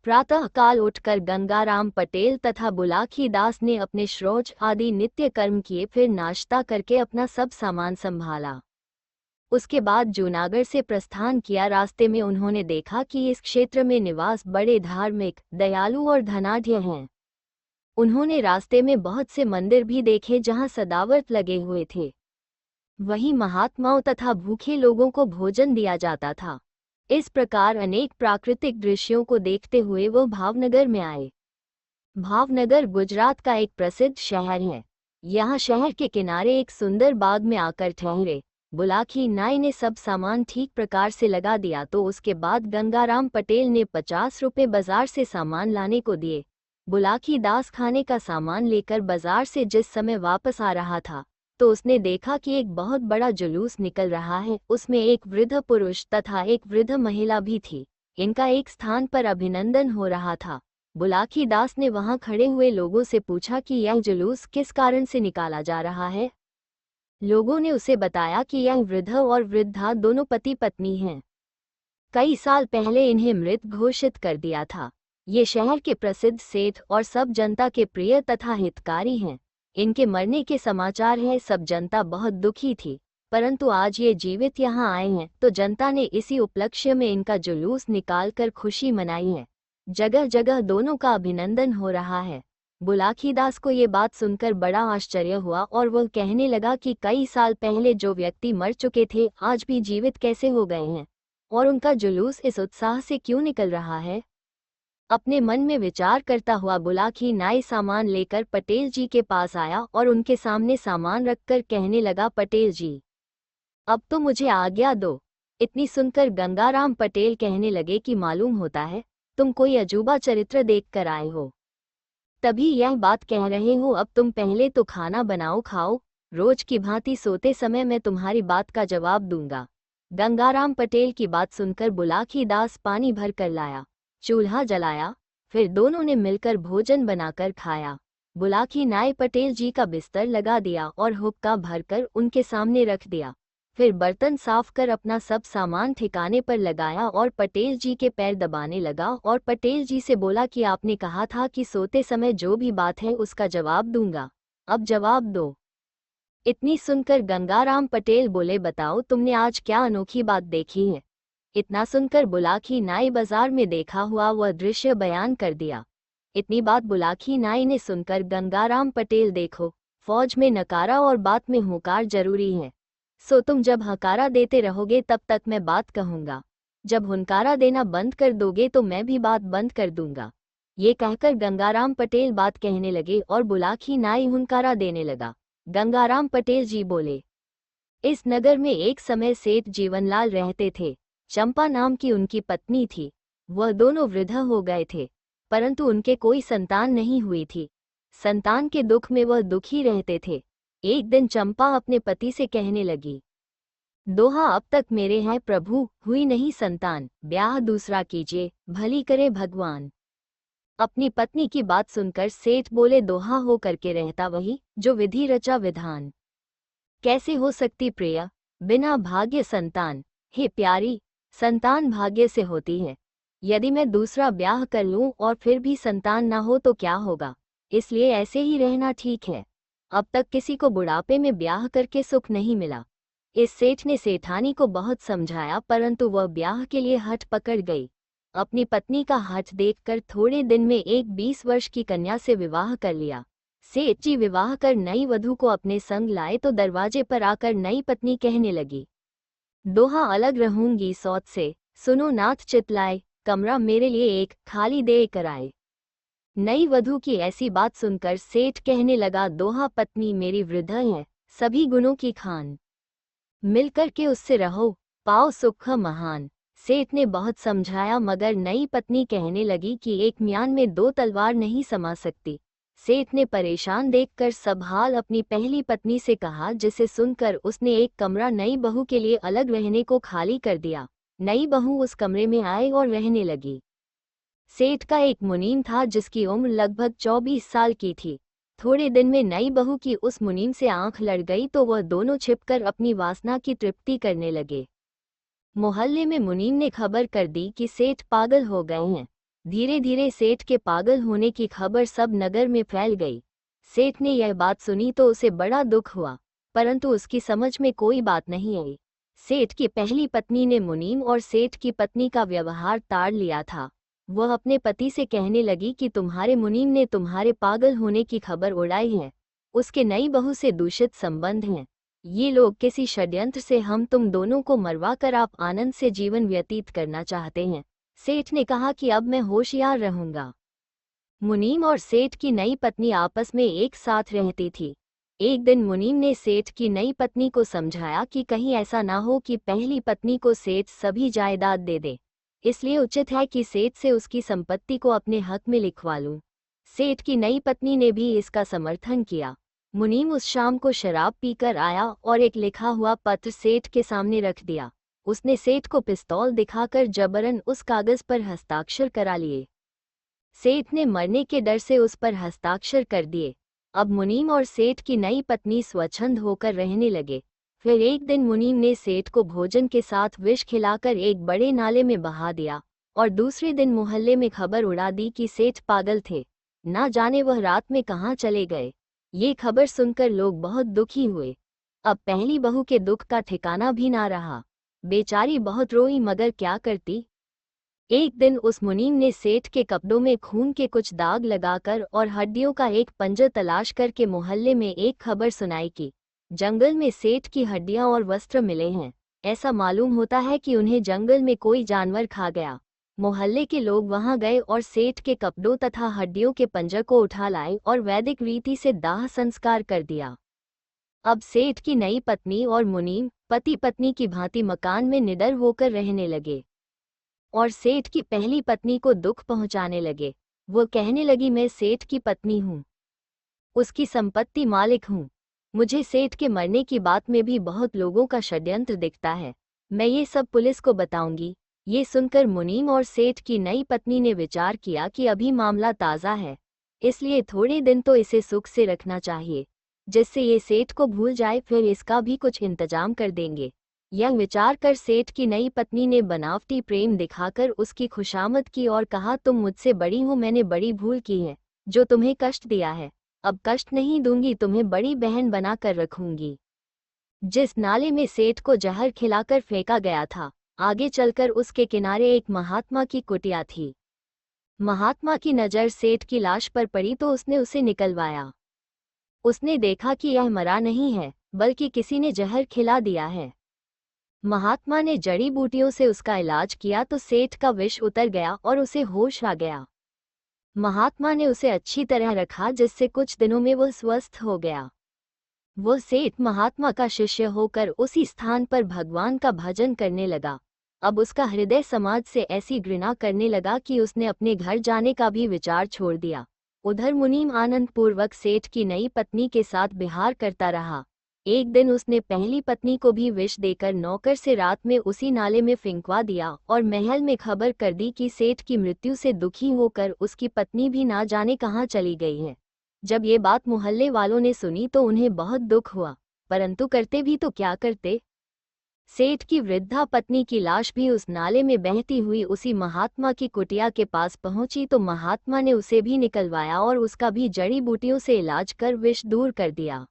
प्रातः काल उठकर गंगाराम पटेल तथा बुलाकी दास ने अपने शौच आदि नित्य कर्म किए, फिर नाश्ता करके अपना सब सामान संभाला। उसके बाद जूनागढ़ से प्रस्थान किया। रास्ते में उन्होंने देखा कि इस क्षेत्र में निवास बड़े धार्मिक, दयालु और धनाढ्य हैं। उन्होंने रास्ते में बहुत से मंदिर भी देखे जहां सदावत लगे हुए थे। वहीं महात्माओं तथा भूखे लोगों को भोजन दिया जाता था। इस प्रकार अनेक प्राकृतिक दृश्यों को देखते हुए वो भावनगर में आए। भावनगर गुजरात का एक प्रसिद्ध शहर है। यहाँ शहर के किनारे एक सुंदर बाग में आकर ठहरे। बुलाकी नाई ने सब सामान ठीक प्रकार से लगा दिया तो उसके बाद गंगाराम पटेल ने 50 रुपये बाजार से सामान लाने को दिए। बुलाकी दास खाने का सामान लेकर बाजार से जिस समय वापस आ रहा था तो उसने देखा कि एक बहुत बड़ा जुलूस निकल रहा है। उसमें एक वृद्ध पुरुष तथा एक वृद्ध महिला भी थी। इनका एक स्थान पर अभिनंदन हो रहा था। बुलाकी दास ने वहां खड़े हुए लोगों से पूछा कि यह जुलूस किस कारण से निकाला जा रहा है। लोगों ने उसे बताया कि यह वृद्ध और वृद्धा दोनों पति पत्नी हैं। कई साल पहले इन्हें मृत घोषित कर दिया था। ये शहर के प्रसिद्ध सेठ और सब जनता के प्रिय तथा हितकारी हैं। इनके मरने के समाचार है। सब जनता बहुत दुखी थी, परंतु आज ये जीवित यहाँ आए हैं तो जनता ने इसी उपलक्ष्य में इनका जुलूस निकालकर खुशी मनाई है। जगह जगह दोनों का अभिनंदन हो रहा है। बुलाकी दास को ये बात सुनकर बड़ा आश्चर्य हुआ और वह कहने लगा कि कई साल पहले जो व्यक्ति मर चुके थे आज भी जीवित कैसे हो गए हैं और उनका जुलूस इस उत्साह से क्यों निकल रहा है। अपने मन में विचार करता हुआ बुलाकी नाई सामान लेकर पटेल जी के पास आया और उनके सामने सामान रखकर कहने लगा, पटेल जी अब तो मुझे आज्ञा दो। इतनी सुनकर गंगाराम पटेल कहने लगे कि मालूम होता है तुम कोई अजूबा चरित्र देख कर आए हो, तभी यह बात कह रहे हो। अब तुम पहले तो खाना बनाओ, खाओ। रोज की भांति सोते समय मैं तुम्हारी बात का जवाब दूंगा। गंगाराम पटेल की बात सुनकर बुलाकी दास पानी भर कर लाया, चूल्हा जलाया, फिर दोनों ने मिलकर भोजन बनाकर खाया। बुलाकी नाई पटेल जी का बिस्तर लगा दिया और हुक्का भरकर उनके सामने रख दिया। फिर बर्तन साफ कर अपना सब सामान ठिकाने पर लगाया और पटेल जी के पैर दबाने लगा और पटेल जी से बोला कि आपने कहा था कि सोते समय जो भी बात है उसका जवाब दूंगा, अब जवाब दो। इतनी सुनकर गंगाराम पटेल बोले, बताओ तुमने आज क्या अनोखी बात देखी है। इतना सुनकर बुलाकी नाई बाजार में देखा हुआ वह दृश्य बयान कर दिया। इतनी बात बुलाकी नाई ने सुनकर गंगाराम पटेल, देखो फौज में नकारा और बात में हुंकार जरूरी है। सो तुम जब हकारा देते रहोगे तब तक मैं बात कहूंगा, जब हुनकारा देना बंद कर दोगे तो मैं भी बात बंद कर दूंगा। ये कहकर गंगाराम पटेल बात कहने लगे और बुलाकी नाई हुनकारा देने लगा। गंगाराम पटेल जी बोले, इस नगर में एक समय सेठ जीवनलाल रहते थे। चंपा नाम की उनकी पत्नी थी। वह दोनों वृद्ध हो गए थे, परंतु उनके कोई संतान नहीं हुई थी। संतान के दुख में वह दुखी रहते थे। एक दिन चंपा अपने पति से कहने लगी, दोहा अब तक मेरे हैं प्रभु, हुई नहीं संतान, ब्याह दूसरा कीजिए, भली करे भगवान। अपनी पत्नी की बात सुनकर सेठ बोले, दोहा हो करके रहता वही जो विधि रचा विधान। कैसे हो सकती प्रिय बिना भाग्य संतान। हे प्यारी, संतान भाग्य से होती है। यदि मैं दूसरा ब्याह कर लूं और फिर भी संतान ना हो तो क्या होगा, इसलिए ऐसे ही रहना ठीक है। अब तक किसी को बुढ़ापे में ब्याह करके सुख नहीं मिला। इस सेठ ने सेठानी को बहुत समझाया, परंतु वह ब्याह के लिए हठ पकड़ गई। अपनी पत्नी का हठ देखकर थोड़े दिन में एक 20 वर्ष की कन्या से विवाह कर लिया। सेठ जी विवाह कर नई वधू को अपने संग लाए तो दरवाजे पर आकर नई पत्नी कहने लगी, दोहा अलग रहूंगी सौत से, सुनो नाथ चितलाए, कमरा मेरे लिए एक खाली दे कराए। नई वधू की ऐसी बात सुनकर सेठ कहने लगा, दोहा पत्नी मेरी वृद्ध है, सभी गुणों की खान, मिलकर के उससे रहो, पाओ सुख महान। सेठ ने बहुत समझाया मगर नई पत्नी कहने लगी कि एक म्यान में 2 तलवार नहीं समा सकती। सेठ ने परेशान देखकर सब हाल अपनी पहली पत्नी से कहा, जिसे सुनकर उसने एक कमरा नई बहू के लिए अलग रहने को खाली कर दिया। नई बहू उस कमरे में आए और रहने लगी। सेठ का एक मुनीम था जिसकी उम्र लगभग 24 साल की थी। थोड़े दिन में नई बहू की उस मुनीम से आंख लड़ गई तो वह दोनों छिपकर अपनी वासना की तृप्ति करने लगे। मोहल्ले में मुनीम ने खबर कर दी कि सेठ पागल हो गए हैं। धीरे धीरे सेठ के पागल होने की खबर सब नगर में फैल गई। सेठ ने यह बात सुनी तो उसे बड़ा दुख हुआ, परंतु उसकी समझ में कोई बात नहीं आई। सेठ की पहली पत्नी ने मुनीम और सेठ की पत्नी का व्यवहार ताड़ लिया था। वह अपने पति से कहने लगी कि तुम्हारे मुनीम ने तुम्हारे पागल होने की खबर उड़ाई है। उसके नई बहू से दूषित संबंध हैं। ये लोग किसी षड्यंत्र से हम तुम दोनों को मरवा कर आप आनंद से जीवन व्यतीत करना चाहते हैं। सेठ ने कहा कि अब मैं होशियार रहूंगा। मुनीम और सेठ की नई पत्नी आपस में एक साथ रहती थी। एक दिन मुनीम ने सेठ की नई पत्नी को समझाया कि कहीं ऐसा ना हो कि पहली पत्नी को सेठ सभी जायदाद दे दे, इसलिए उचित है कि सेठ से उसकी संपत्ति को अपने हक में लिखवा लूं। सेठ की नई पत्नी ने भी इसका समर्थन किया। मुनीम उस शाम को शराब पीकर आया और एक लिखा हुआ पत्र सेठ के सामने रख दिया। उसने सेठ को पिस्तौल दिखाकर जबरन उस कागज पर हस्ताक्षर करा लिए। सेठ ने मरने के डर से उस पर हस्ताक्षर कर दिए। अब मुनीम और सेठ की नई पत्नी स्वच्छंद होकर रहने लगे। फिर एक दिन मुनीम ने सेठ को भोजन के साथ विष खिलाकर एक बड़े नाले में बहा दिया और दूसरे दिन मोहल्ले में खबर उड़ा दी कि सेठ पागल थे, ना जाने वह रात में कहाँ चले गए। ये खबर सुनकर लोग बहुत दुखी हुए। अब पहली बहू के दुख का ठिकाना भी ना रहा। बेचारी बहुत रोई, मगर क्या करती। एक दिन उस मुनीम ने सेठ के कपड़ों में खून के कुछ दाग लगाकर और हड्डियों का एक पंजर तलाश करके मोहल्ले में एक खबर सुनाई कि जंगल में सेठ की हड्डियां और वस्त्र मिले हैं। ऐसा मालूम होता है कि उन्हें जंगल में कोई जानवर खा गया। मोहल्ले के लोग वहां गए और सेठ के कपड़ों तथा हड्डियों के पंजर को उठा लाए और वैदिक रीति से दाह संस्कार कर दिया। अब सेठ की नई पत्नी और मुनीम पति पत्नी की भांति मकान में निडर होकर रहने लगे और सेठ की पहली पत्नी को दुख पहुंचाने लगे। वो कहने लगी, मैं सेठ की पत्नी हूँ, उसकी संपत्ति मालिक हूँ। मुझे सेठ के मरने की बात में भी बहुत लोगों का षड्यंत्र दिखता है। मैं ये सब पुलिस को बताऊंगी। ये सुनकर मुनीम और सेठ की नई पत्नी ने विचार किया कि अभी मामला ताज़ा है, इसलिए थोड़े दिन तो इसे सुख से रखना चाहिए, जिससे ये सेठ को भूल जाए, फिर इसका भी कुछ इंतजाम कर देंगे। यह विचार कर सेठ की नई पत्नी ने बनावटी प्रेम दिखाकर उसकी खुशामद की और कहा, तुम मुझसे बड़ी हो, मैंने बड़ी भूल की है जो तुम्हें कष्ट दिया है। अब कष्ट नहीं दूंगी, तुम्हें बड़ी बहन बना कर रखूंगी। जिस नाले में सेठ को जहर खिलाकर फेंका गया था, आगे चलकर उसके किनारे एक महात्मा की कुटिया थी। महात्मा की नज़र सेठ की लाश पर पड़ी तो उसने उसे निकलवाया। उसने देखा कि यह मरा नहीं है, बल्कि किसी ने जहर खिला दिया है। महात्मा ने जड़ी बूटियों से उसका इलाज किया तो सेठ का विष उतर गया और उसे होश आ गया। महात्मा ने उसे अच्छी तरह रखा, जिससे कुछ दिनों में वह स्वस्थ हो गया। वो सेठ महात्मा का शिष्य होकर उसी स्थान पर भगवान का भजन करने लगा। अब उसका हृदय समाज से ऐसी घृणा करने लगा कि उसने अपने घर जाने का भी विचार छोड़ दिया। उधर मुनीम आनंद पूर्वक सेठ की नई पत्नी के साथ विहार करता रहा। एक दिन उसने पहली पत्नी को भी विष देकर नौकर से रात में उसी नाले में फेंकवा दिया और महल में खबर कर दी कि सेठ की मृत्यु से दुखी होकर उसकी पत्नी भी ना जाने कहाँ चली गई है। जब ये बात मोहल्ले वालों ने सुनी तो उन्हें बहुत दुख हुआ, परंतु करते भी तो क्या करते। सेठ की वृद्धा पत्नी की लाश भी उस नाले में बहती हुई उसी महात्मा की कुटिया के पास पहुंची तो महात्मा ने उसे भी निकलवाया और उसका भी जड़ी बूटियों से इलाज कर विष दूर कर दिया।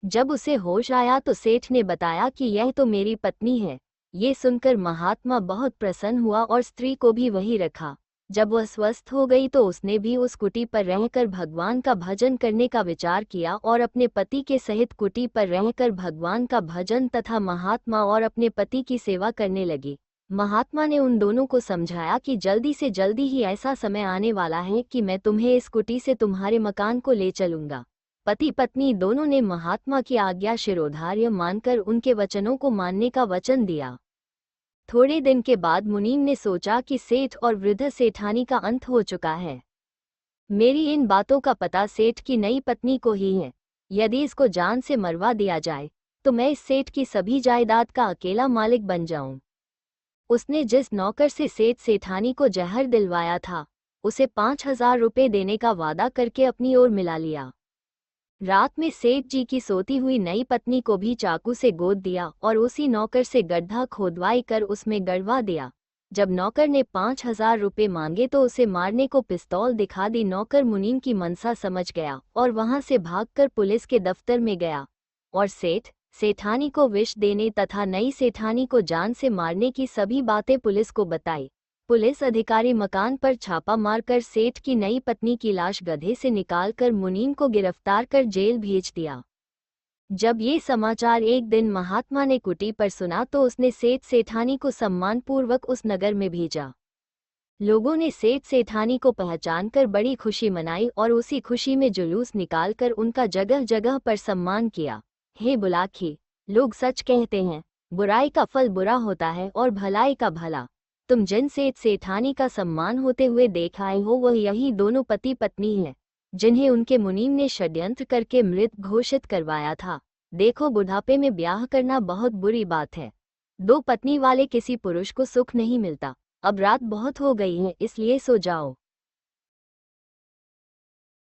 जब उसे होश आया तो सेठ ने बताया कि यह तो मेरी पत्नी है। ये सुनकर महात्मा बहुत प्रसन्न हुआ और स्त्री को भी वही रखा। जब वह स्वस्थ हो गई तो उसने भी उस कुटी पर रहकर भगवान का भजन करने का विचार किया और अपने पति के सहित कुटी पर रहकर भगवान का भजन तथा महात्मा और अपने पति की सेवा करने लगी। महात्मा ने उन दोनों को समझाया कि जल्दी से जल्दी ही ऐसा समय आने वाला है कि मैं तुम्हें इस कुटी से तुम्हारे मकान को ले चलूंगा। पति पत्नी दोनों ने महात्मा की आज्ञा शिरोधार्य मानकर उनके वचनों को मानने का वचन दिया। थोड़े दिन के बाद मुनीम ने सोचा कि सेठ और वृद्ध सेठानी का अंत हो चुका है। मेरी इन बातों का पता सेठ की नई पत्नी को ही है। यदि इसको जान से मरवा दिया जाए तो मैं इस सेठ की सभी जायदाद का अकेला मालिक बन जाऊं। उसने जिस नौकर से सेठ सेठानी को जहर दिलवाया था, उसे 5,000 रुपये देने का वादा करके अपनी ओर मिला लिया। रात में सेठ जी की सोती हुई नई पत्नी को भी चाकू से गोद दिया और उसी नौकर से गड्ढा खोदवाई कर उसमें गड़वा दिया। जब नौकर ने 5,000 रुपये मांगे तो उसे मारने को पिस्तौल दिखा दी। नौकर मुनीम की मनसा समझ गया और वहां से भागकर पुलिस के दफ्तर में गया और सेठानी को विष देने तथा नई सेठानी को जान से मारने की सभी बातें पुलिस को बताई। पुलिस अधिकारी मकान पर छापा मारकर सेठ की नई पत्नी की लाश गधे से निकालकर मुनीम को गिरफ्तार कर जेल भेज दिया। जब ये समाचार एक दिन महात्मा ने कुटी पर सुना तो उसने सेठ सेठानी को सम्मानपूर्वक उस नगर में भेजा। लोगों ने सेठ सेठानी को पहचानकर बड़ी खुशी मनाई और उसी खुशी में जुलूस निकालकर उनका जगह जगह पर सम्मान किया। हे बुलाकी, लोग सच कहते हैं, बुराई का फल बुरा होता है और भलाई का भला। तुम जिन सेठ सेठानी का सम्मान होते हुए देख आए हो वह यही दोनों पति पत्नी हैं, जिन्हें उनके मुनीम ने षड्यंत्र करके मृत घोषित करवाया था। देखो, बुढ़ापे में ब्याह करना बहुत बुरी बात है। 2 पत्नी वाले किसी पुरुष को सुख नहीं मिलता। अब रात बहुत हो गई है, इसलिए सो जाओ।